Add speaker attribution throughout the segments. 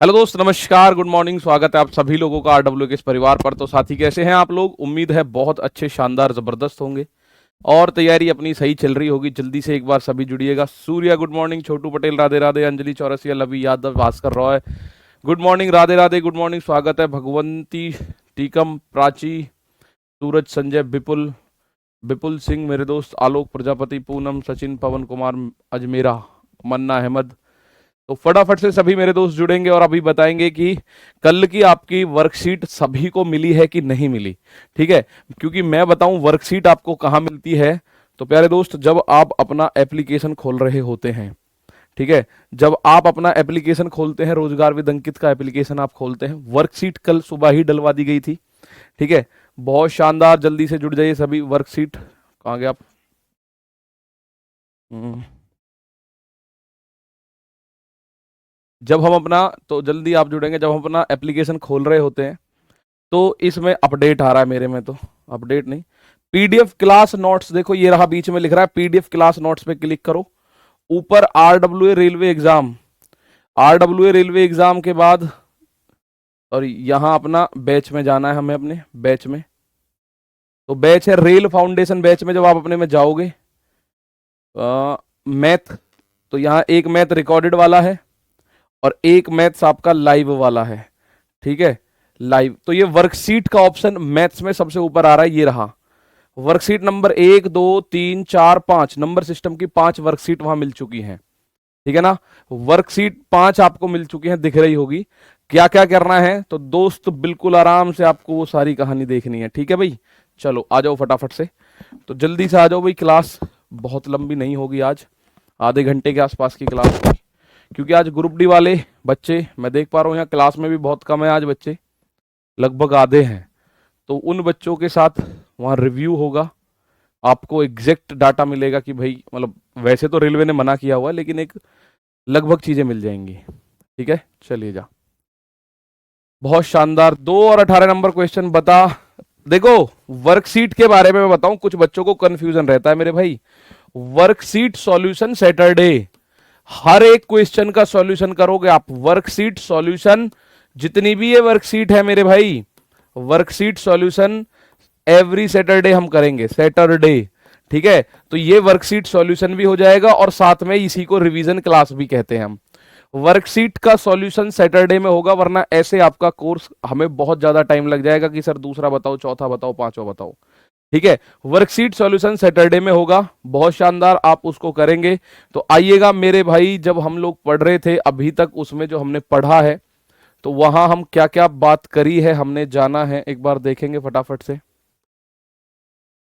Speaker 1: Hello दोस्त, नमस्कार, good morning. स्वागत है आप सभी लोगों का आरडब्ल्यू के इस परिवार पर। तो साथी कैसे हैं आप लोग? उम्मीद है बहुत अच्छे, शानदार, जबरदस्त होंगे और तैयारी अपनी सही चल रही होगी। जल्दी से एक बार सभी जुड़िएगा। Surya good morning, Chhotu Patel Radhe Radhe, Anjali Chaurasia, Lavi Yadav, Bhaskar Roy good morning, Radhe Radhe, good morning, स्वागत है। भगवंती टीकम, प्राची, सूरज, संजय, विपुल, विपुल सिंह, मेरे दोस्त आलोक प्रजापति, पूनम, सचिन, पवन कुमार अजमेरा, मन्ना अहमद। तो फटाफट से सभी मेरे दोस्त जुड़ेंगे और अभी बताएंगे कि कल की आपकी वर्कशीट सभी को मिली है कि नहीं मिली। ठीक है, क्योंकि मैं बताऊं वर्कशीट आपको कहां मिलती है। तो प्यारे दोस्त, जब आप अपना एप्लीकेशन खोल रहे होते हैं, ठीक है, जब आप अपना एप्लीकेशन खोलते हैं, रोजगार विद अंकित का एप्लीकेशन आप खोलते हैं, वर्कशीट कल सुबह ही डलवा दी गई थी। ठीक है, बहुत शानदार, जल्दी से जुड़ जाइए सभी। वर्कशीट कहाँ गए आप? जब हम अपना, तो जल्दी आप जुड़ेंगे, जब हम अपना एप्लीकेशन खोल रहे होते हैं तो इसमें अपडेट आ रहा है। मेरे में तो अपडेट नहीं, पीडीएफ क्लास नोट्स, देखो ये रहा, बीच में लिख रहा है पीडीएफ क्लास नोट्स पे क्लिक करो। ऊपर RWA railway exam, RWA railway exam के बाद और यहां अपना बैच में जाना है हमें, अपने बैच में। तो बैच है रेल फाउंडेशन बैच में। जब आप अपने में जाओगे मैथ, तो यहाँ एक मैथ रिकॉर्डेड वाला है और एक मैथ्स आपका लाइव वाला है। ठीक है, लाइव। तो ये वर्कशीट का ऑप्शन मैथ्स में सबसे ऊपर आ रहा है, ये रहा वर्कशीट नंबर 1 2 3 4 5, नंबर सिस्टम की 5 वर्कशीट वहां मिल चुकी हैं। ठीक है ना, वर्कशीट 5 आपको मिल चुकी हैं, दिख रही होगी। क्या क्या करना है तो दोस्त बिल्कुल आराम से आपको वो सारी कहानी देखनी है। ठीक है भाई, चलो आ जाओ फटाफट से। तो जल्दी से आ जाओ भाई, क्लास बहुत लंबी नहीं होगी आज, आधे घंटे के आसपास की क्लास होगी, क्योंकि आज ग्रुप डी वाले बच्चे मैं देख पा रहा हूँ यहाँ क्लास में भी बहुत कम है आज बच्चे, लगभग आधे हैं। तो उन बच्चों के साथ वहाँ रिव्यू होगा, आपको एग्जैक्ट डाटा मिलेगा कि भाई, मतलब वैसे तो रेलवे ने मना किया हुआ है लेकिन एक लगभग चीजें मिल जाएंगी। ठीक है, चलिए जा। बहुत शानदार, 2 और 18 नंबर क्वेश्चन बता। देखो, वर्कशीट के बारे में मैं बताऊं, कुछ बच्चों को कंफ्यूजन रहता है मेरे भाई। वर्कशीट सॉल्यूशन सैटरडे, हर एक क्वेश्चन का सॉल्यूशन करोगे आप। वर्कशीट सॉल्यूशन जितनी भी ये वर्कशीट है मेरे भाई, वर्कशीट सॉल्यूशन एवरी सैटरडे हम करेंगे, सैटरडे। ठीक है, तो ये वर्कशीट सॉल्यूशन भी हो जाएगा और साथ में इसी को रिवीजन क्लास भी कहते हैं हम। वर्कशीट का सॉल्यूशन सैटरडे में होगा, वरना ऐसे आपका कोर्स हमें बहुत ज्यादा टाइम लग जाएगा कि सर दूसरा बताओ, चौथा बताओ, पांचवा बताओ। ठीक है, वर्कशीट सॉल्यूशन सैटरडे में होगा, बहुत शानदार, आप उसको करेंगे। तो आइएगा मेरे भाई, जब हम लोग पढ़ रहे थे अभी तक, उसमें जो हमने पढ़ा है तो वहां हम क्या क्या बात करी है, हमने जाना है, एक बार देखेंगे फटाफट से।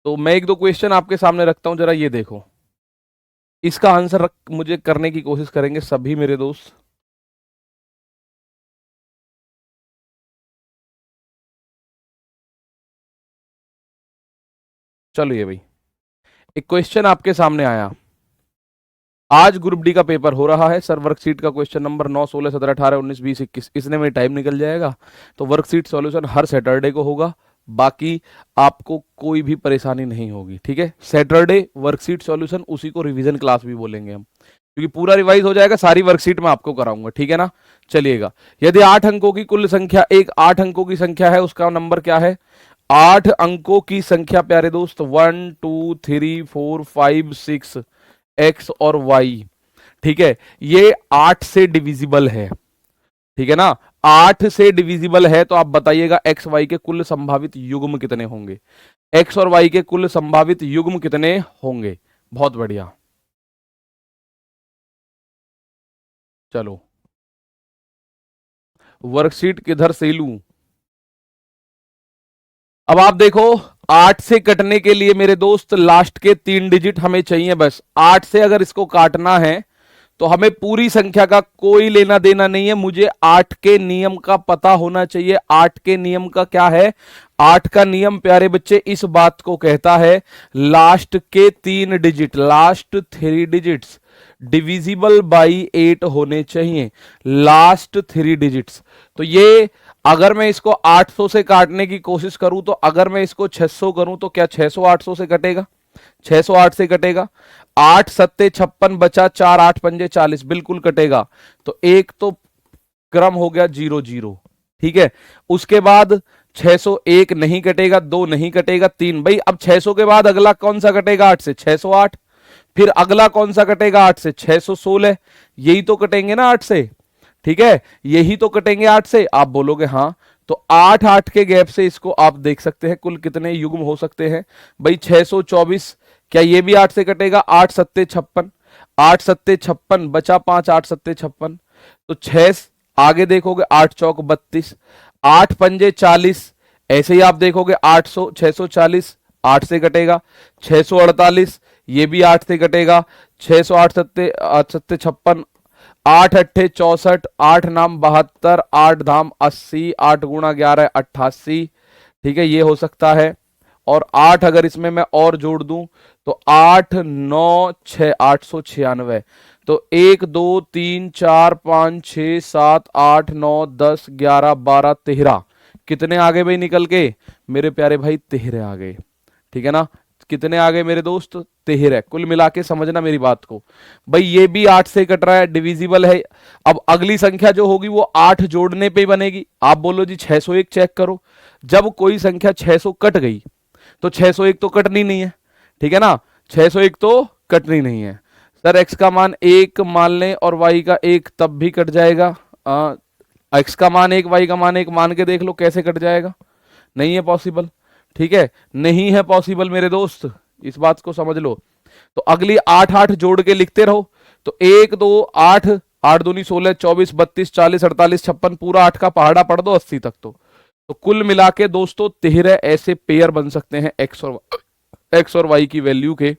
Speaker 1: तो मैं एक दो क्वेश्चन आपके सामने रखता हूं, जरा ये देखो, इसका आंसर मुझे करने की कोशिश करेंगे सभी मेरे दोस्त। चलो ये भाई, एक क्वेश्चन आपके सामने आया, आज ग्रुप डी का पेपर हो रहा है सर, वर्कशीट का क्वेश्चन नंबर 9 16 17 18 19 20 21, इसने में टाइम निकल जाएगा। तो वर्कशीट सॉल्यूशन हर सैटरडे को होगा, बाकी आपको कोई भी परेशानी नहीं होगी। ठीक है, सैटरडे वर्कशीट सॉल्यूशन, उसी को रिवीजन क्लास भी बोलेंगे हम, क्योंकि पूरा रिवाइज हो जाएगा, सारी वर्कशीट मैं आपको कराऊंगा। ठीक है ना, चलिएगा। यदि 8 अंकों की कुल संख्या, एक 8 अंकों की संख्या है, उसका नंबर क्या है? 8 अंकों की संख्या प्यारे दोस्त, 1 2 3 4 5 6 एक्स और वाई। ठीक है, ये 8 से डिविजिबल है। ठीक है ना, 8 से डिविजिबल है, तो आप बताइएगा एक्स वाई के कुल संभावित युग्म कितने होंगे? एक्स और वाई के कुल संभावित युग्म कितने होंगे? बहुत बढ़िया, चलो वर्कशीट किधर से लूं? अब आप देखो, 8 से कटने के लिए मेरे दोस्त लास्ट के 3 डिजिट हमें चाहिए बस। 8 से अगर इसको काटना है तो हमें पूरी संख्या का कोई लेना देना नहीं है, मुझे 8 के नियम का पता होना चाहिए। 8 के नियम का क्या है? 8 का नियम प्यारे बच्चे इस बात को कहता है, लास्ट के 3 digit, last 3 digits divisible by 8 होने चाहिए, लास्ट 3 डिजिट्स। तो ये, अगर मैं इसको 800 से काटने की कोशिश करूं, तो अगर मैं इसको 600 करूं तो क्या 600 800 से कटेगा? 608 से कटेगा। 8 सत्ते 56 बचा, 4 8 पंजे 40, बिल्कुल कटेगा। तो एक तो क्रम हो गया 0 0। ठीक है, उसके बाद 601 नहीं कटेगा, 2 नहीं कटेगा, 3। भाई अब 600 के बाद अगला कौन सा कटेगा? 8 से 608। फिर अगला कौन सा कटेगा? 8 से 616। यही तो कटेंगे ना 8 से। ठीक है, यही तो कटेंगे 8 से। आप बोलोगे हाँ, तो 8 8 के गैप से इसको आप देख सकते हैं कुल कितने युग्म हो सकते हैं। भाई 624, क्या ये भी 8 से कटेगा? 8 सत्ते 56, 8 सत्ते 56, बचा 5, 8 सत्ते 56। तो 6 आगे देखोगे 8 चौक 32, 8 पंजे 40। ऐसे ही आप देखोगे 800 640 8 से कटेगा, 648 ये भी 8 से कटेगा, 608 सत्ते 8 सत्ते 56, 8 अट्ठे 64, 8 नाम 72, 8 धाम 80, 8 गुणा 11 88। ठीक है, ये हो सकता है। और 8 अगर इसमें मैं और जोड़ दूं तो 8 9 6 896। तो 1 2 3 4 5 6 7 8 9 10 11 12 13। कितने आगे भाई निकल के? मेरे प्यारे भाई 13 आ गए। ठीक है ना, कितने आ गए मेरे दोस्त? 13। कुल मिला के समझना मेरी बात को। भाई ये भी 8 से कट रहा है, डिविजिबल है। अब अगली संख्या जो होगी वो 8 जोड़ने पे बनेगी। आप बोलो जी 601 चेक करो। जब कोई संख्या 600 कट गई तो 601 तो कटनी नहीं है। ठीक है ना, 601 तो कटनी नहीं है। सर x का मान 1 मान लें और y का 1, तब भी कट जाएगा। x का मान 1 y का मान 1 मान के देख लो कैसे कट जाएगा। नहीं है पॉसिबल। ठीक है, नहीं है पॉसिबल मेरे दोस्त, इस बात को समझ लो। तो अगली 8 8 जोड़ के लिखते रहो। तो 1 2 8, 8 दूनी 16, 24 32 40 48 56, पूरा 8 का पहाड़ा पढ़ दो 80 तक। तो कुल मिला के दोस्तों 13 ऐसे पेयर बन सकते हैं एक्स और वाई की वैल्यू के।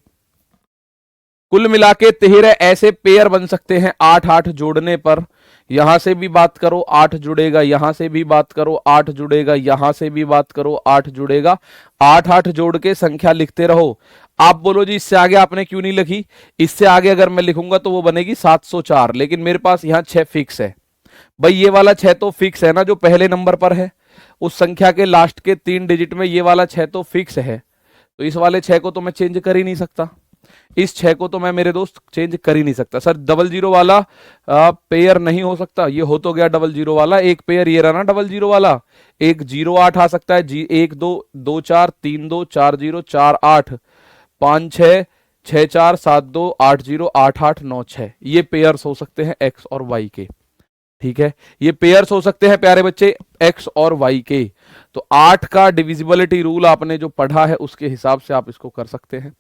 Speaker 1: कुल मिला के 13 ऐसे पेयर बन सकते हैं 8 8 जोड़ने पर। यहां से भी बात करो 8 जुड़ेगा, यहां से भी बात करो 8 जुड़ेगा, यहां से भी बात करो 8 जुड़ेगा। 8 8 जोड़ के संख्या लिखते रहो। आप बोलो जी इससे आगे आपने क्यों नहीं लिखी? इससे आगे अगर मैं लिखूंगा तो वो बनेगी 704, लेकिन मेरे पास यहां 6 फिक्स है। भाई ये वाला 6 तो फिक्स है ना, जो पहले नंबर पर है। उस संख्या के लास्ट के 3 डिजिट में ये वाला 6 तो फिक्स है। तो इस वाले 6 को तो मैं चेंज कर ही नहीं सकता। इस 6 को तो मैं मेरे दोस्त चेंज कर ही नहीं सकता। सर 00 वाला पेयर नहीं हो सकता? ये हो तो गया 00 वाला। एक पेयर ये रहा ना 00 वाला। एक 08 आ सकता है जी, 1 2 2 4 3 2 4 0 4 8 5 6 6 4 7 2 8 0 8 8 9 6। ये पेयर्स हो सकते हैं एक्स और वाई के। ठीक है, ये पेयर्स हो सकते हैं प्यारे बच्चे एक्स और वाई के। तो 8 का डिविजिबिलिटी रूल आपने जो पढ़ा है उसके हिसाब से आप इसको कर सकते हैं।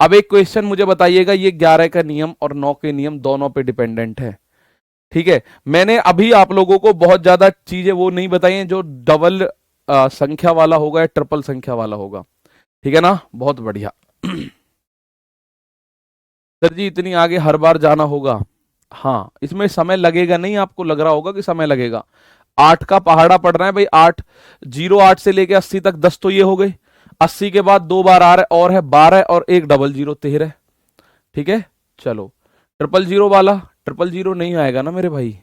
Speaker 1: अब एक क्वेश्चन मुझे बताइएगा, ये 11 का नियम और 9 के नियम दोनों पे डिपेंडेंट है। ठीक है, मैंने अभी आप लोगों को बहुत ज्यादा चीजें वो नहीं बताई हैं जो डबल संख्या वाला होगा या ट्रिपल संख्या वाला होगा। ठीक है ना, बहुत बढ़िया। सर जी इतनी आगे हर बार जाना होगा? हाँ, इसमें समय लगेगा नहीं, आपको लग रहा होगा कि समय लगेगा। 8 का पहाड़ा पड़ रहा है भाई। 8 08 से लेके 80 तक 10 तो ये हो गए। 80 के बाद 2 बार आ रहा है और है 12 और 1 00 13। ठीक है, चलो 000 वाला 000 नहीं आएगा ना मेरे भाई।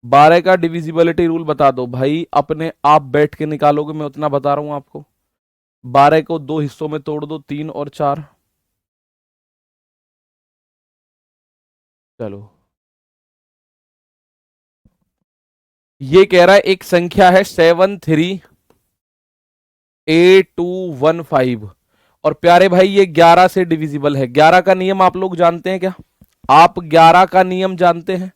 Speaker 1: 12 का डिविजिबिलिटी रूल बता दो भाई, अपने आप बैठ के निकालोगे, मैं उतना बता रहा हूं आपको। 12 को 2 हिस्सों में तोड़ दो, 3 और 4। चलो, ये कह रहा है एक संख्या है 738215 और प्यारे भाई ये 11 से डिविजिबल है। 11 का नियम आप लोग जानते हैं क्या? आप 11 का नियम जानते हैं?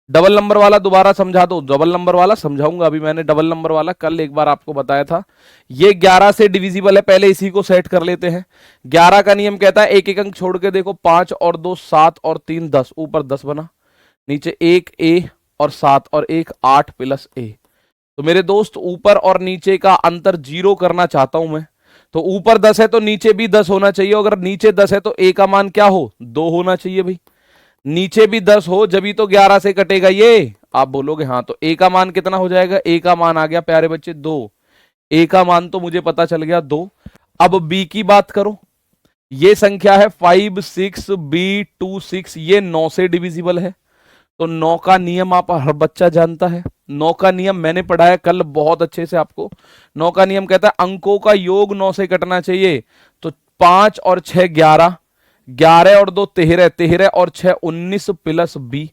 Speaker 1: डबल नंबर वाला दोबारा समझा दो। डबल नंबर वाला समझाऊंगा अभी, मैंने डबल नंबर वाला कल एक बार आपको बताया था। ये 11 से डिविजिबल है, पहले इसी को सेट कर लेते हैं। 11 का नियम कहता है एक एक अंक छोड़ के देखो, 5 और 2 7 और 3 10, ऊपर 10 बना, नीचे 1 ए और 7 और 1 8 प्लस ए। तो मेरे दोस्त ऊपर और नीचे का अंतर 0 करना चाहता हूं मैं। तो ऊपर 10 है तो नीचे भी 10 होना चाहिए। अगर नीचे 10 है तो ए का मान क्या हो? 2 होना चाहिए भाई। नीचे भी 10 हो जब तो 11 से कटेगा ये। आप बोलोगे हाँ, तो ए का मान कितना हो जाएगा? ए का मान आ गया प्यारे बच्चे 2। ए का मान तो मुझे पता चल गया 2। अब बी की बात करो। ये संख्या है 56B26, ये 9 से डिविजिबल है। तो 9 का नियम आप हर बच्चा जानता है। 9 का नियम मैंने पढ़ाया कल बहुत अच्छे से आपको। 9 का नियम कहता है अंकों का योग 9 से कटना चाहिए। तो 5 और 6 11, 11 और 2 13, 13 और 6 19 प्लस बी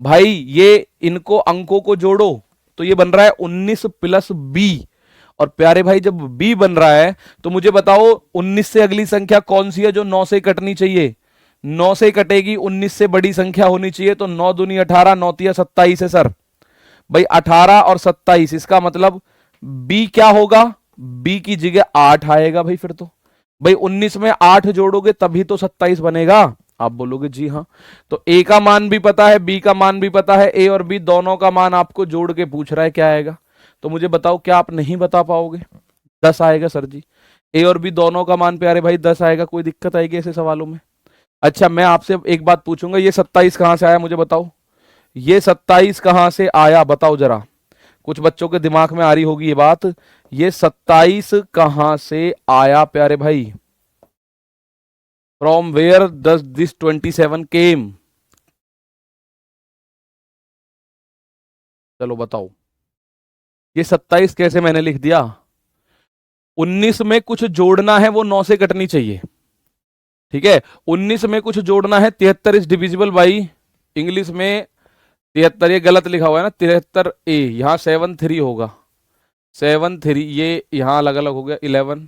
Speaker 1: भाई ये इनको अंकों को जोड़ो तो ये बन रहा है 19 प्लस बी। और प्यारे भाई जब बी बन रहा है तो मुझे बताओ 19 से अगली संख्या कौन सी है जो 9 से कटनी चाहिए? 9 से कटेगी, 19 से बड़ी संख्या होनी चाहिए, तो 9 दूनी 18, 9 तिया 27 है सर। भाई 18 और 27, इसका मतलब बी क्या होगा? बी की जगह 8 आएगा भाई। फिर तो भाई 19 में 8 जोड़ोगे तभी तो 27 बनेगा। आप बोलोगे जी हाँ। तो ए का मान भी पता है, बी का मान भी पता है, ए और बी दोनों का मान आपको जोड़ के पूछ रहा है क्या आएगा। तो मुझे बताओ क्या आप नहीं बता पाओगे? 10 आएगा सर जी। ए और बी दोनों का मान प्यारे भाई 10 आएगा। कोई दिक्कत आएगी ऐसे सवालों में? अच्छा मैं आपसे एक बात पूछूंगा, ये 27 कहां से आया मुझे बताओ? ये 27 कहां से आया बताओ जरा। कुछ बच्चों के दिमाग में आ रही होगी ये बात, ये 27 कहां से आया प्यारे भाई? फ्रॉम वेयर डज दिस 27 केम? चलो बताओ, ये 27 कैसे मैंने लिख दिया? 19 में कुछ जोड़ना है, वो 9 से कटनी चाहिए, ठीक है। 19 में कुछ जोड़ना है, 73 इज डिविजिबल बाई, इंग्लिश में 73, ये गलत लिखा हुआ है ना, 73 ए, यहां 7 3 होगा, 7 3, ये यहां अलग अलग हो गया, 11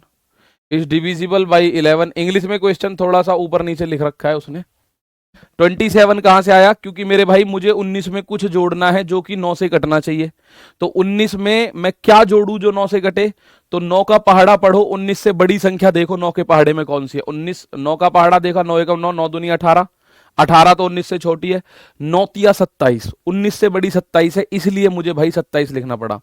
Speaker 1: इज डिविजिबल बाई 11। इंग्लिश में क्वेश्चन थोड़ा सा ऊपर नीचे लिख रखा है उसने। 27 कहां से आया? क्योंकि मेरे भाई मुझे 19 में कुछ जोड़ना है जो कि 9 से कटना चाहिए। तो 19 में मैं क्या जोड़ू जो 9 से कटे? तो 9 का पहाड़ा पढ़ो, 19 से बड़ी संख्या देखो 9 के पहाड़े में कौन सी है। 19, 9 का पहाड़ा देखा, 9 एकम 9, 9 दूनी 18, 18 तो 19 से छोटी है, 9 तिया 27, 19 से बड़ी 27 है, इसलिए मुझे भाई 27 लिखना पड़ा।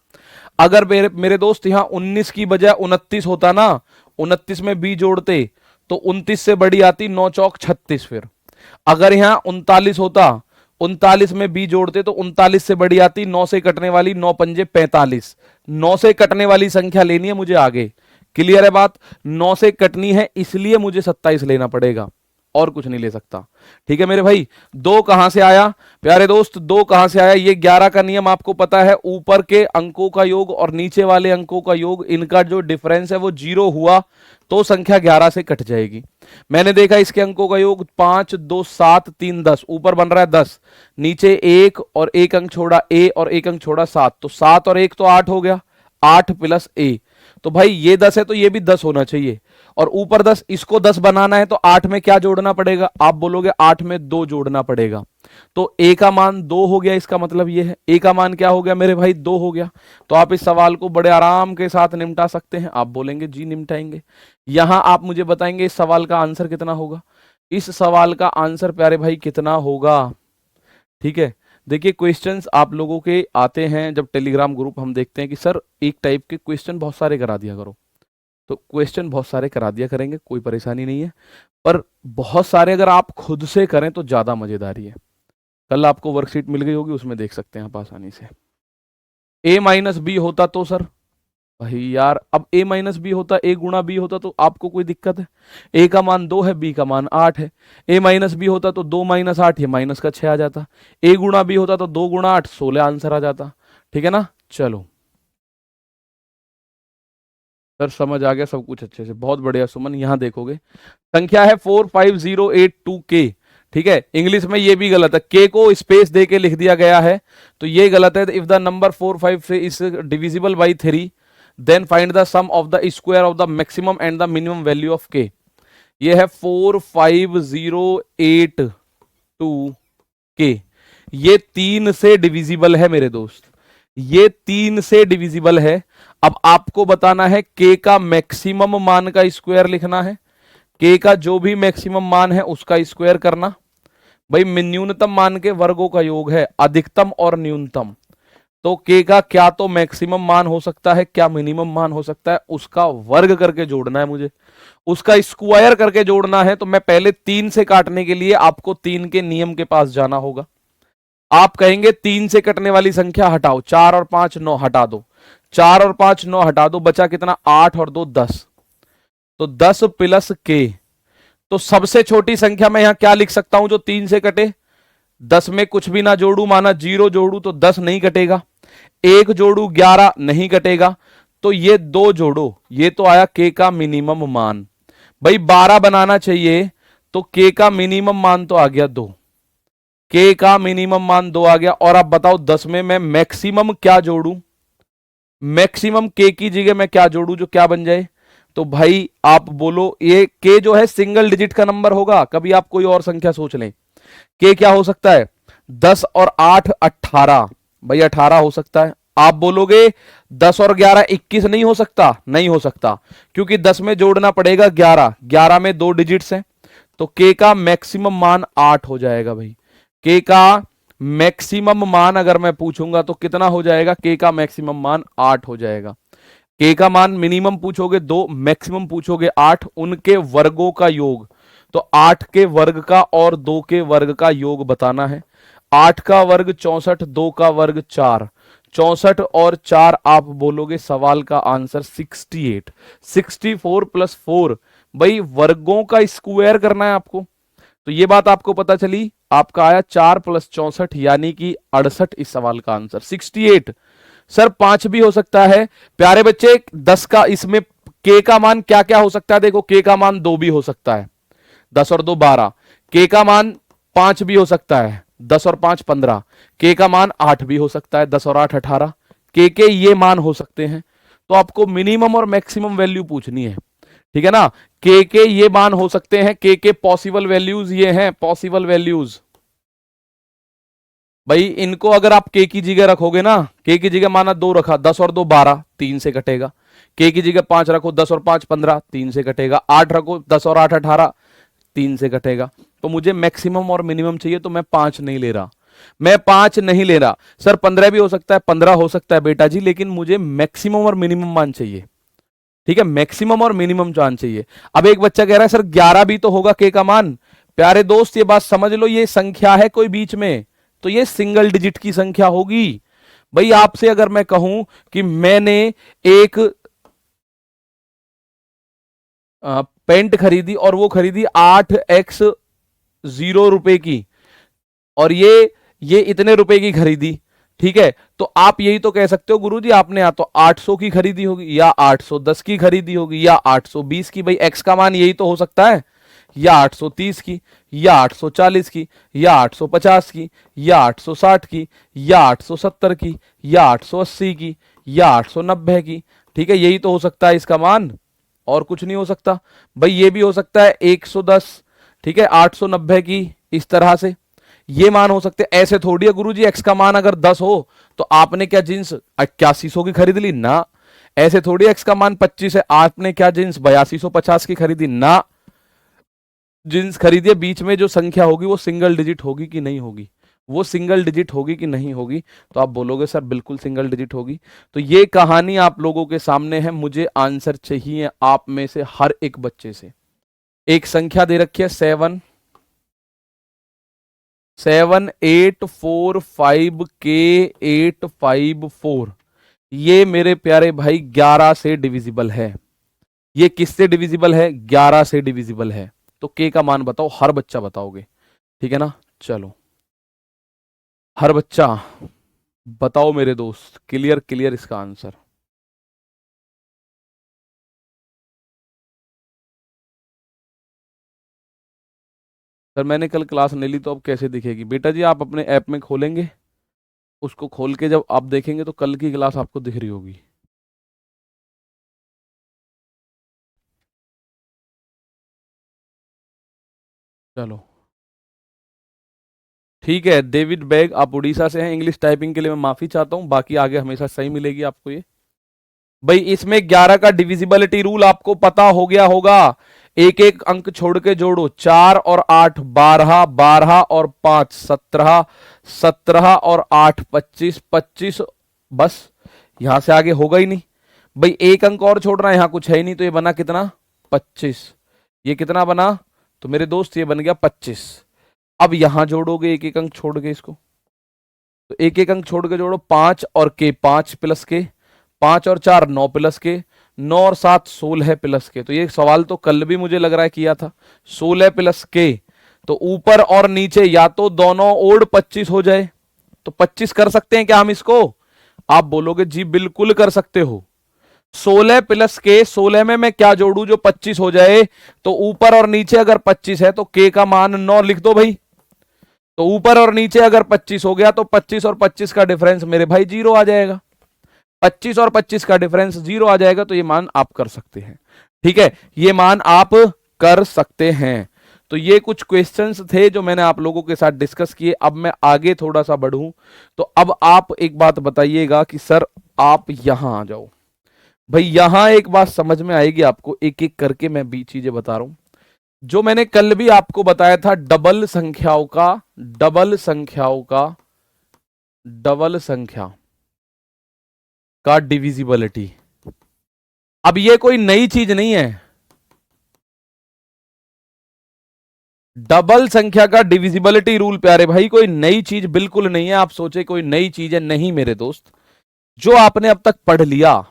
Speaker 1: अगर मेरे दोस्त यहां 19 की बजाय 29 होता ना, 29 में बी जोड़ते तो 29 से बड़ी आती 9 चौक 36। फिर अगर यहां 39 होता, 39 में बी जोड़ते तो 39 से बड़ी आती 9 से कटने वाली, 9 पंजे 45। 9 से कटने वाली संख्या लेनी है मुझे आगे। क्लियर है बात? 9 से कटनी है इसलिए मुझे 27 लेना पड़ेगा, और कुछ नहीं ले सकता। ठीक है मेरे भाई। 2 कहां से आया प्यारे दोस्त? 2 कहां से आया? ये 11 का नियम आपको पता है, ऊपर के अंकों का योग और नीचे वाले अंकों का योग, इनका जो डिफरेंस है वो 0 हुआ तो संख्या 11 से कट जाएगी। मैंने देखा इसके अंकों का योग 5 2 7 3 10, ऊपर बन रहा है 10, नीचे 1 और 1 अंक छोड़ा ए और 1 अंक छोड़ा 7, तो 7 और 1 तो 8 हो गया, 8 प्लस ए। तो भाई ये 10 है तो ये भी 10 होना चाहिए, और ऊपर 10, इसको 10 बनाना है तो 8 में क्या जोड़ना पड़ेगा? आप बोलोगे 8 में 2 जोड़ना पड़ेगा। तो ए का मान 2 हो गया, इसका मतलब ये है ए का मान क्या हो गया मेरे भाई? 2 हो गया। तो आप इस सवाल को बड़े आराम के साथ निपटा सकते हैं। आप बोलेंगे जी निपटाएंगे। यहां आप मुझे बताएंगे इस सवाल का आंसर कितना होगा? इस सवाल का आंसर प्यारे भाई कितना होगा? ठीक है, देखिए क्वेश्चंस आप लोगों के आते हैं जब टेलीग्राम ग्रुप, हम देखते हैं कि सर एक टाइप के क्वेश्चन बहुत सारे करा दिया करो, तो क्वेश्चन बहुत सारे करा दिया करेंगे, कोई परेशानी नहीं है, पर बहुत सारे अगर आप खुद से करें तो ज्यादा मजेदारी है। कल आपको वर्कशीट मिल गई होगी, उसमें देख सकते हैं आप आसानी से। a माइनस बी होता तो सर, भाई यार अब a माइनस बी होता, a गुणा b होता तो आपको कोई दिक्कत है? a का मान 2 है, b का मान 8 है, a माइनस बी होता तो 2 माइनस 8, ये माइनस का 6 आ जाता, a गुणा b होता तो 2 गुणा 8, 16 आंसर आ जाता। ठीक है ना? चलो सर समझ आ गया सब कुछ अच्छे से, बहुत बढ़िया सुमन। यहां देखोगे संख्या है 45082 के, ठीक है। इंग्लिश में ये भी गलत है, के को स्पेस दे के लिख दिया गया है तो ये गलत है। If the number 45 is divisible by 3 then find the sum of the square of the maximum and the minimum value of K. ये है 45082 के, ये 3 से डिविजिबल है मेरे दोस्त, ये 3 से डिविजिबल है। अब आपको बताना है के का मैक्सिमम मान का स्क्वायर लिखना है, के का जो भी मैक्सिमम मान है उसका स्क्वायर करना। भाई न्यूनतम मान के वर्गों का योग है अधिकतम और न्यूनतम, तो के का क्या तो मैक्सिमम मान हो सकता है, क्या मिनिमम मान हो सकता है, उसका वर्ग करके जोड़ना है मुझे, उसका स्क्वायर करके जोड़ना है। तो मैं पहले 3 से काटने के लिए आपको 3 के नियम के पास जाना होगा। आप कहेंगे 3 से कटने वाली संख्या हटाओ, 4 और 5 9 हटा दो, 4 और 5 9 हटा दो, बचा कितना? 8 और 2 10, तो 10 प्लस के। तो सबसे छोटी संख्या में यहां क्या लिख सकता हूं जो 3 से कटे? 10 में कुछ भी ना जोड़ू, माना 0 जोड़ू तो 10 नहीं कटेगा, 1 जोड़ू 11 नहीं कटेगा, तो ये 2 जोड़ो, ये तो आया के का मिनिमम मान। भाई 12 बनाना चाहिए तो के का मिनिमम मान तो आ गया 2। के का मिनिमम मान 2 आ गया। और आप बताओ 10 में मैं मैक्सिमम क्या जोड़ू, मैक्सिमम के की जगह मैं क्या जोड़ू जो क्या बन जाए। तो भाई आप बोलो, ये के जो है सिंगल डिजिट का नंबर होगा। कभी आप कोई और संख्या सोच लें, के क्या हो सकता है, 10 और 8 18, भाई 18 हो सकता है। आप बोलोगे 10 और 11 21 नहीं हो सकता, नहीं हो सकता, क्योंकि 10 में जोड़ना पड़ेगा 11, 11 में 2 डिजिट्स हैं। तो के का मैक्सिमम मान 8 हो जाएगा भाई। के का मैक्सिमम मान अगर मैं पूछूंगा तो कितना हो जाएगा, के का मैक्सिमम मान 8 हो जाएगा। के का मान मिनिमम पूछोगे 2, मैक्सिमम पूछोगे 8, उनके वर्गों का योग। तो 8 के वर्ग का और 2 के वर्ग का योग बताना है। 8 का वर्ग 64, 2 का वर्ग 4, 64 और 4 आप बोलोगे सवाल का आंसर 68। 64 प्लस 4, भाई वर्गों का स्क्वायर करना है आपको। तो ये बात आपको पता चली, आपका आया 4 प्लस 64 यानी कि 68 इस सवाल का आंसर 68। सर 5 भी हो सकता है प्यारे बच्चे। 10 का इसमें के का मान क्या क्या हो सकता है, देखो के का मान 2 भी हो सकता है, 10 और 2 12। के का मान 5 भी हो सकता है, 10 और 5 15। के का मान 8 भी हो सकता है, 10 और 8 18। के ये मान हो सकते हैं। तो आपको मिनिमम और मैक्सिमम वैल्यू पूछनी है, ठीक है ना। के ये मान हो सकते हैं, के पॉसिबल वैल्यूज ये हैं, पॉसिबल वैल्यूज। भाई इनको अगर आप के की जगह रखोगे ना, के की जगह माना 2 रखा, 10 और 2 12, 3 से कटेगा। के की जगह 5 रखो, 10 और 5 15, 3 से कटेगा। 8 रखो, 10 और 8 18, 3 से कटेगा। तो मुझे मैक्सिमम और मिनिमम चाहिए, तो मैं 5 नहीं ले रहा, मैं 5 नहीं ले रहा। सर 15 भी हो सकता है, 15 हो सकता है बेटा जी, लेकिन मुझे मैक्सिमम और मिनिमम मान चाहिए, ठीक है, मैक्सिमम और मिनिमम मान चाहिए। अब एक बच्चा कह रहा है सर 11 भी तो होगा के का मान। प्यारे दोस्त ये बात समझ लो, ये संख्या है कोई बीच में, तो ये सिंगल डिजिट की संख्या होगी। भाई आपसे अगर मैं कहूं कि मैंने एक पेंट खरीदी और वो खरीदी 8x0 रुपए की, और ये इतने रुपए की खरीदी, ठीक है। तो आप यही तो कह सकते हो गुरुजी आपने या तो 800 की खरीदी होगी, या 810 की खरीदी होगी, या 820 की। भाई एक्स का मान यही तो हो सकता है, या 830 की, या 840 की, या 850 की, या 860 की, या 870 की, या 880 की, या 890 की, ठीक है। यही तो हो सकता है इसका मान, और कुछ नहीं हो सकता। भाई ये भी हो सकता है 110, ठीक है, 890 की, इस तरह से ये मान हो सकते। ऐसे थोड़ी है गुरुजी एक्स का मान अगर 10 हो तो आपने क्या जींस 8100 की खरीद ली ना, ऐसे थोड़ी एक्स का मान 25 है आपने क्या जींस 8250 की खरीदी ना। जींस खरीदिए, बीच में जो संख्या होगी वो सिंगल डिजिट होगी कि नहीं होगी, वो सिंगल डिजिट होगी कि नहीं होगी। तो आप बोलोगे सर बिल्कुल सिंगल डिजिट होगी। तो ये कहानी आप लोगों के सामने है, मुझे आंसर चाहिए आप में से हर एक बच्चे से। एक संख्या दे रखी है 77845K854, ये मेरे प्यारे भाई 11 से डिविजिबल है। ये किससे डिविजिबल है, 11 से डिविजिबल है। तो के का मान बताओ, हर बच्चा बताओगे, ठीक है ना। चलो हर बच्चा बताओ मेरे दोस्त, क्लियर क्लियर इसका आंसर। सर मैंने कल क्लास नहीं ली तो अब कैसे दिखेगी बेटा जी, आप अपने ऐप में खोलेंगे, उसको खोल के जब आप देखेंगे तो कल की क्लास आपको दिख रही होगी। चलो ठीक है, डेविड बैग आप उड़ीसा से हैं, इंग्लिश टाइपिंग के लिए मैं माफी चाहता हूं, बाकी आगे हमेशा सही मिलेगी आपको ये। भाई इसमें 11 का डिविजिबिलिटी रूल आपको पता हो गया होगा। एक एक अंक छोड़ के जोड़ो, 4 और 8 12, 12 और 5 17, 17 और 8 25, 25, बस यहां से आगे होगा ही नहीं। भाई एक अंक और छोड़ रहा है, यहां कुछ है ही नहीं, तो ये बना कितना 25। ये कितना बना, तो मेरे दोस्त ये बन गया 25। अब यहां जोड़ोगे एक एक अंक छोड़ के इसको, तो एक एक अंक छोड़ के जोड़ो, 5 और के 5 प्लस के, 5 और 4 9 प्लस के, 9 और 7 16 प्लस के। तो ये सवाल तो कल भी मुझे लग रहा है किया था, 16 प्लस के। तो ऊपर और नीचे या तो दोनों ओड 25 हो जाए, तो 25 कर सकते हैं क्या हम इसको। आप बोलोगे जी बिल्कुल कर सकते हो। 16 प्लस के, 16 में मैं क्या जोड़ू जो 25 हो जाए, तो ऊपर और नीचे अगर 25 है तो के का मान 9 लिख दो भाई। तो ऊपर और नीचे अगर 25 हो गया तो 25 और 25 का डिफरेंस मेरे भाई 0 आ जाएगा। 25 और 25 का डिफरेंस 0 आ जाएगा, तो ये मान आप कर सकते हैं। ठीक है, ये मान आप कर सकते हैं। तो ये कुछ क्वेश्चंस थे जो मैंने आप लोगों के साथ डिस्कस किए। अब मैं आगे थोड़ा सा बढ़ूं, तो अब आप एक बात बताइएगा कि सर आप यहां आ जाओ। भाई यहां एक बात समझ में आएगी आपको, एक एक करके मैं भी चीजें बता रहा हूं। जो मैंने कल भी आपको बताया था डबल संख्याओं का, डबल संख्या का डिविजिबिलिटी। अब ये कोई नई चीज नहीं है। डबल संख्या का डिविजिबिलिटी रूल प्यारे भाई कोई नई चीज बिल्कुल नहीं है। आप सोचे कोई नई चीज है, नहीं मेरे दोस्त। जो आपने अब तक पढ़ लिया,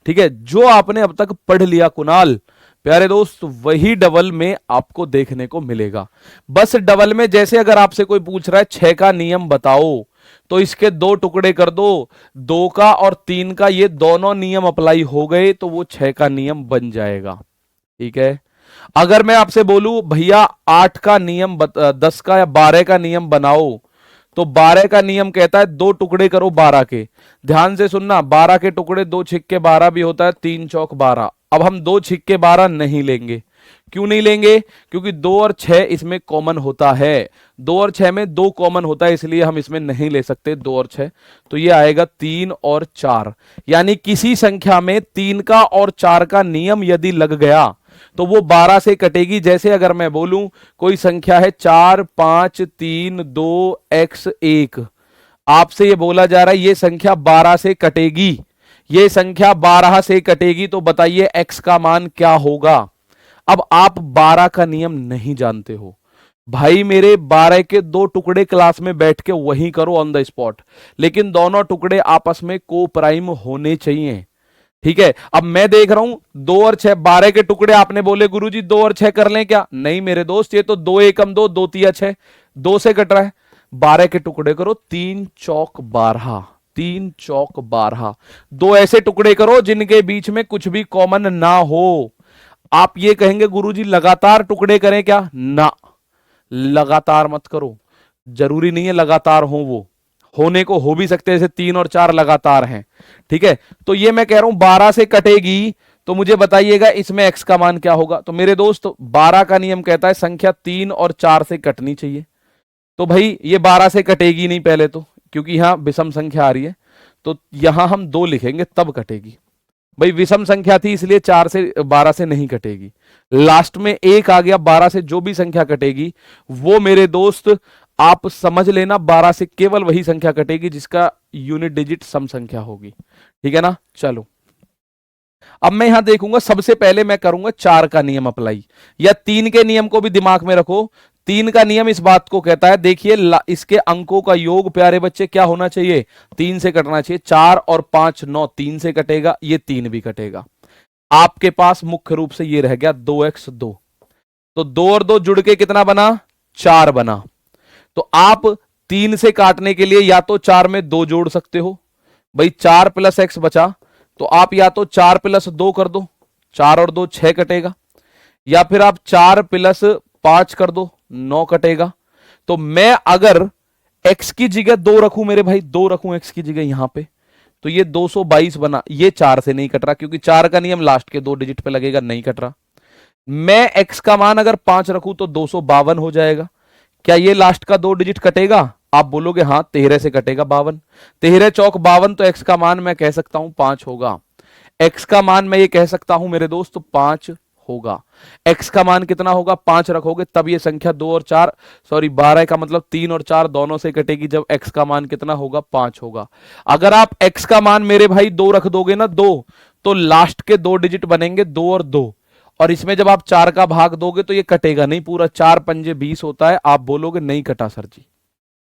Speaker 1: ठीक है, जो आपने अब तक पढ़ लिया कुणाल प्यारे दोस्त, वही डबल में आपको देखने को मिलेगा। बस डबल में जैसे अगर आपसे कोई पूछ रहा है 6 का नियम बताओ, तो इसके 2 टुकड़े कर दो, 2 का और 3 का, ये दोनों नियम अप्लाई हो गए तो वो 6 का नियम बन जाएगा। ठीक है, अगर मैं आपसे बोलूं भैया 8 का नियम 10 का या 12 का नियम बनाओ, तो 12 का नियम कहता है 2 टुकड़े करो 12 के। ध्यान से सुनना, 12 के टुकड़े 2 छिक्के 12 भी होता है, 3 चौक 12। अब हम 2 छिक्के 12 नहीं लेंगे। क्यों नहीं लेंगे? क्योंकि 2 और 6 इसमें कॉमन होता है। 2 और 6 में 2 कॉमन होता है, इसलिए हम इसमें नहीं ले सकते 2 और 6। तो ये आएगा 3 और 4। यानी किसी संख्या में 3 का और 4 का नियम यदि लग गया तो वो 12 से कटेगी। जैसे अगर मैं बोलूं कोई संख्या है 4 5 3 2 x 1, आपसे ये बोला जा रहा है ये संख्या 12 से कटेगी, ये संख्या 12 से कटेगी, तो बताइए x का मान क्या होगा। अब आप 12 का नियम नहीं जानते हो भाई मेरे, 12 के 2 टुकड़े क्लास में बैठ के वही करो ऑन द स्पॉट, लेकिन दोनों टुकड़े आपस में को प्राइम होने चाहिए। ठीक है, अब मैं देख रहा हूं 2 और 6, 12 के टुकड़े आपने बोले गुरुजी 2 और 6 कर लें क्या? नहीं मेरे दोस्त, ये तो 2 एकम 2, 2 तिया 6, 2 से कट रहा है। 12 के टुकड़े करो, 3 चौक 12, 3 चौक 12। 2 ऐसे टुकड़े करो जिनके बीच में कुछ भी कॉमन ना हो। आप ये कहेंगे गुरुजी लगातार टुकड़े करें क्या? ना, लगातार मत करो। जरूरी नहीं है लगातार हो, वो होने को हो भी सकते हैं, जैसे 3 और 4 लगातार हैं। ठीक है, तो ये मैं कह रहा हूं 12 से कटेगी, तो मुझे बताइएगा इसमें x का मान क्या होगा। तो मेरे दोस्त 12 का नियम कहता है संख्या 3 और 4 से कटनी चाहिए। तो भाई ये 12 से कटेगी नहीं पहले तो, क्योंकि यहां विषम संख्या आ रही है, तो यहां हम 2 लिखेंगे तब कटेगी। भाई विषम संख्या थी इसलिए 4 से 12 से नहीं कटेगी। लास्ट में 1 आ गया, 12 से जो भी संख्या कटेगी वो मेरे दोस्त आप समझ लेना 12 से केवल वही संख्या कटेगी जिसका यूनिट डिजिट सम संख्या होगी। ठीक है ना? चलो अब मैं यहां देखूंगा, सबसे पहले मैं करूंगा 4 का नियम अप्लाई, या 3 के नियम को भी दिमाग में रखो। 3 का नियम इस बात को कहता है, देखिए इसके अंकों का योग प्यारे बच्चे क्या होना चाहिए? 3 से कटना चाहिए। 4 और 5 9, 3 से कटेगा, ये 3 भी कटेगा। आपके पास मुख्य रूप से ये रह गया 2x2, तो 2 और 2 जुड़ के कितना बना? 4 बना। तो आप 3 से काटने के लिए या तो 4 में 2 जोड़ सकते हो, भाई 4 प्लस x बचा, तो आप या तो 4 प्लस 2 कर दो, 4 और 2 6 कटेगा, या फिर आप 4 प्लस 5 कर दो, 9 कटेगा। तो मैं अगर x की जगह 2 रखूं मेरे भाई, 2 रखूं x की जगह यहां पे, तो ये 222 बना। ये 4 से नहीं कट रहा क्योंकि 4 का नियम लास्ट के 2 डिजिट पे लगेगा, नहीं कट रहा। मैं x का मान अगर 5 रखूं तो 252 हो जाएगा। क्या ये लास्ट का 2 डिजिट कटेगा? आप बोलोगे हाँ 13 से कटेगा 52, 13 चौक 52, तो x का मान मैं कह सकता हूं 5 होगा। x का मान मैं ये कह सकता हूं मेरे दोस्त 5 होगा। x का मान कितना होगा? 5 रखोगे तब ये संख्या 2 और 4 सॉरी 12 का मतलब 3 और 4 दोनों से कटेगी, जब x का मान कितना होगा? 5 होगा। अगर आप x का मान मेरे भाई 2 रख दोगे ना, 2, तो लास्ट के 2 डिजिट बनेंगे 2 और 2, और इसमें जब आप 4 का भाग दोगे तो ये कटेगा नहीं पूरा, 4 पंजे 20 होता है। आप बोलोगे नहीं कटा सर जी।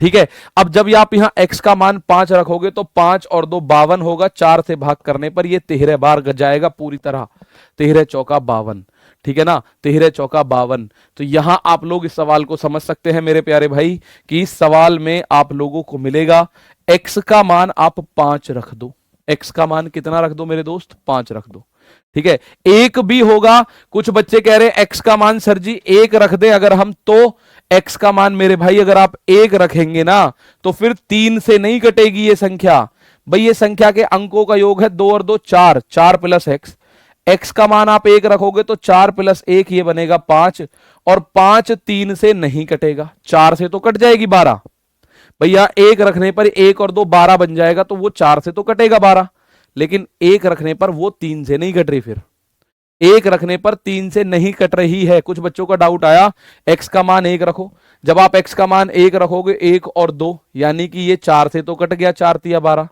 Speaker 1: ठीक है, अब जब आप यहां x का मान 5 रखोगे तो 5 और 2 52 होगा, 4 से भाग करने पर ये 13 बार जाएगा पूरी तरह, 13 चौका 52। ठीक है ना? 13 चौका 52। तो यहां आप लोग इस सवाल को समझ सकते हैं मेरे प्यारे भाई कि इस सवाल में आप लोगों को मिलेगा x का मान आप 5 रख दो। x का मान कितना रख दो मेरे दोस्त? 5 रख दो। ठीक है, 1 भी होगा। कुछ बच्चे कह रहे हैं x का मान सर जी 1 रख दे अगर हम, तो x का मान मेरे भाई अगर आप 1 रखेंगे ना तो फिर 3 से नहीं कटेगी ये संख्या। भाई ये संख्या के अंकों का योग है 2 और 2 4, 4 प्लस x। x का मान आप 1 रखोगे तो 4 प्लस 1 ये बनेगा 5, और 5 3 से नहीं कटेगा, 4 से तो कट जाएगी 12। भैया 1 रखने पर 1 और 2 12 बन जाएगा, तो वो 4 से तो कटेगा 12, लेकिन 1 रखने पर वो 3 से नहीं कट रही। फिर 1 रखने पर 3 से नहीं कट रही है। कुछ बच्चों का डाउट आया, x का मान 1 रखो। जब आप x का मान 1 रखोगे 1 और 2 यानी कि ये 4 से तो कट गया, 4 तिया 12।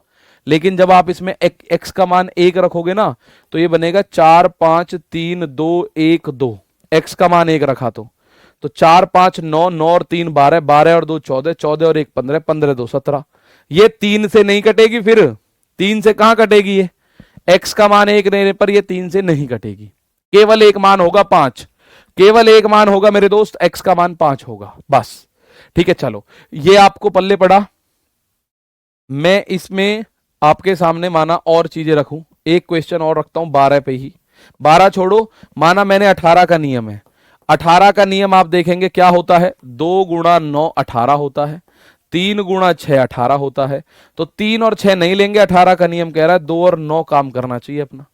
Speaker 1: लेकिन जब आप इसमें x का मान 1 रखोगे ना तो ये बनेगा 4 5 3 2 1 2। x का मान 1 रखा तो 4 5 9, 9 और 3 12, 12 और 2 14, 14 और 1 15, 15 2 17। ये 3 से नहीं कटेगी। फिर 3 से कहां कटेगी ये? x का मान 1 लेने पर ये 3 से नहीं कटेगी। केवल एक मान होगा 5, केवल एक मान होगा मेरे दोस्त, x का मान 5 होगा बस। ठीक है, चलो ये आपको पल्ले पड़ा। मैं इसमें आपके सामने माना और चीजें रखूं, एक क्वेश्चन और रखता हूं 12 पे ही। 12 छोड़ो, माना मैंने 18 का नियम है। 18 का नियम आप देखेंगे क्या होता है, 2 गुणा 9 18 होता है, 3 गुणा 6 18 होता है। तो 3 और 6 नहीं लेंगे, 18 का नियम कह रहा है 2 और 9 काम करना चाहिए अपना।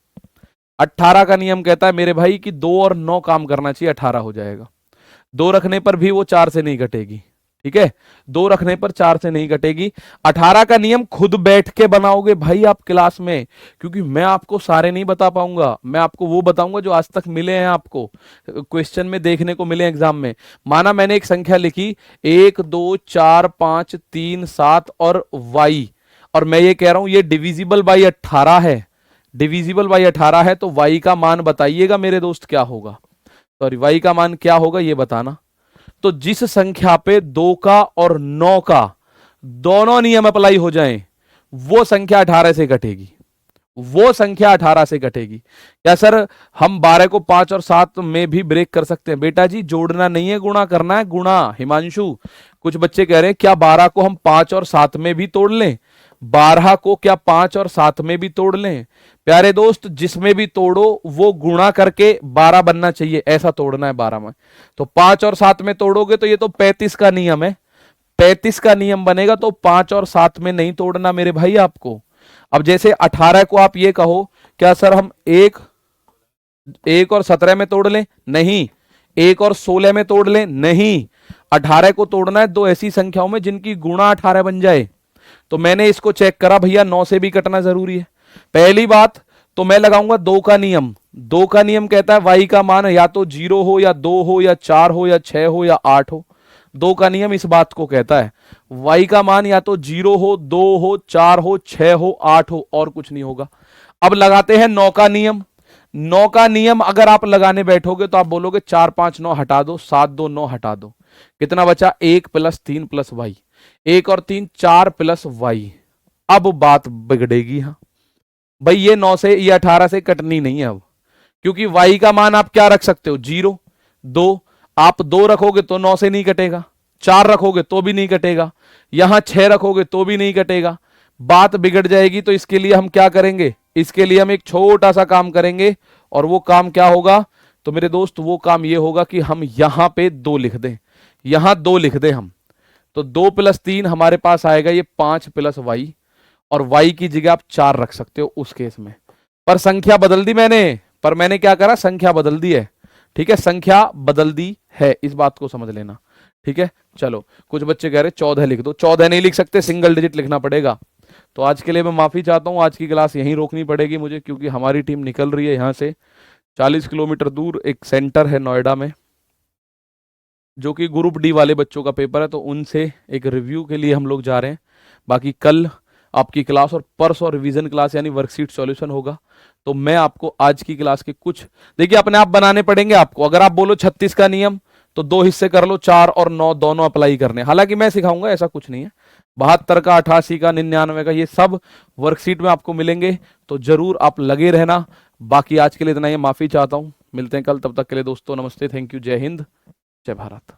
Speaker 1: 18 का नियम कहता है मेरे भाई कि 2 और 9 काम करना चाहिए, 18 हो जाएगा। 2 रखने पर भी वो 4 से नहीं घटेगी। ठीक है, 2 रखने पर 4 से नहीं घटेगी। 18 का नियम खुद बैठ के बनाओगे भाई आप क्लास में, क्योंकि मैं आपको सारे नहीं बता पाऊंगा, मैं आपको वो बताऊंगा जो आज तक मिले हैं, आपको क्वेश्चन में देखने को मिले एग्जाम में। माना मैंने एक संख्या लिखी 1 2 4 5 3 7 और y, और मैं ये कह रहा हूं ये डिविजिबल बाई 18 है, डिविजिबल बाई 18 है, तो y का मान बताइएगा मेरे दोस्त क्या होगा। सॉरी, y का मान क्या होगा ये बताना। तो जिस संख्या पे 2 का और 9 का दोनों नियम अप्लाई हो जाएं, वो संख्या 18 से घटेगी, वो संख्या 18 से घटेगी। क्या सर हम 12 को 5 और 7 में भी ब्रेक कर सकते हैं? बेटा जी जोड़ना नहीं है, गुणा करना है, गुणा। हिमांशु, कुछ बच्चे कह रहे हैं क्या 12 को हम 5 और 7 में भी तोड़ लें? 12 को क्या 5 और 7 में भी तोड़ लें? प्यारे दोस्त, जिसमें भी तोड़ो वो गुणा करके 12 बनना चाहिए, ऐसा तोड़ना है 12 में। तो 5 और 7 में तोड़ोगे तो ये तो 35 का नियम है, 35 का नियम बनेगा, तो 5 और 7 में नहीं तोड़ना मेरे भाई आपको। अब जैसे 18 को आप ये कहो क्या सर हम 1 और 17 में तोड़ लें? नहीं। 1 और 16 में तोड़ लें? नहीं। 18 को तोड़ना है दो ऐसी संख्याओं में जिनकी गुणा 18 बन जाए। तो मैंने इसको चेक करा भैया, 9 से भी कटना जरूरी है। पहली बात तो मैं लगाऊंगा 2 का नियम। 2 का नियम कहता है y का मान या तो 0 हो या 2 हो या 4 हो या 6 हो या 8 हो। 2 का नियम इस बात को कहता है y का मान या तो 0 हो, 2 हो, 4 हो, 6 हो, 8 हो, और कुछ नहीं होगा। अब लगाते हैं 9 का नियम। 9 का नियम अगर आप लगाने बैठोगे तो आप बोलोगे 4 5 9 हटा दो, 7 2 9 हटा दो, कितना बचा? 1 + 3 + y, 1 और 3 4 + y। अब बात बिगड़ेगी। हाँ भाई ये 9 से, ये 18 से कटनी नहीं है अब, क्योंकि y का मान आप क्या रख सकते हो? 0 2। आप 2 रखोगे तो 9 से नहीं कटेगा, 4 रखोगे तो भी नहीं कटेगा, यहां 6 रखोगे तो भी नहीं कटेगा, बात बिगड़ जाएगी। तो इसके लिए हम क्या करेंगे? इसके लिए हम एक छोटा सा काम करेंगे, और वो काम क्या होगा? तो मेरे दोस्त वो काम ये होगा कि हम यहां पे 2 लिख दें, यहां 2 लिख दें हम। तो 2 + 3 हमारे पास आएगा ये 5 + y, और y की जगह आप 4 रख सकते हो उस केस में। पर संख्या बदल दी मैंने, पर मैंने क्या करा? संख्या बदल दी है। ठीक है, संख्या बदल दी है, इस बात को समझ लेना। ठीक है, चलो कुछ बच्चे कह रहे 14 लिख दो। 14 नहीं लिख सकते, सिंगल डिजिट लिखना पड़ेगा। तो आज के लिए मैं माफी चाहता हूं, आज की क्लास यहीं रोकनी पड़ेगी मुझे, क्योंकि हमारी टीम निकल रही है यहां से 40 किलोमीटर दूर। एक सेंटर है नोएडा में, जो कि ग्रुप डी वाले बच्चों का पेपर है, तो उनसे एक रिव्यू के लिए हम लोग जा रहे हैं। बाकी कल आपकी क्लास और परसों रिवीजन क्लास यानी वर्कशीट सॉल्यूशन होगा। तो मैं आपको आज की क्लास के कुछ देखिए अपने आप बनाने पड़ेंगे आपको। अगर आप बोलो 36 का नियम तो 2 हिस्से कर लो, 4 और 9 दोनों अप्लाई करने। हालांकि मैं सिखाऊंगा, ऐसा कुछ नहीं है। 72 का, 88 का, 99 का, ये सब वर्कशीट में आपको मिलेंगे, तो जरूर आप लगे रहना। बाकी आज के लिए इतना ही, माफी चाहता हूं, मिलते हैं कल, तब तक के लिए दोस्तों नमस्ते, थैंक यू, जय हिंद, जय भारत।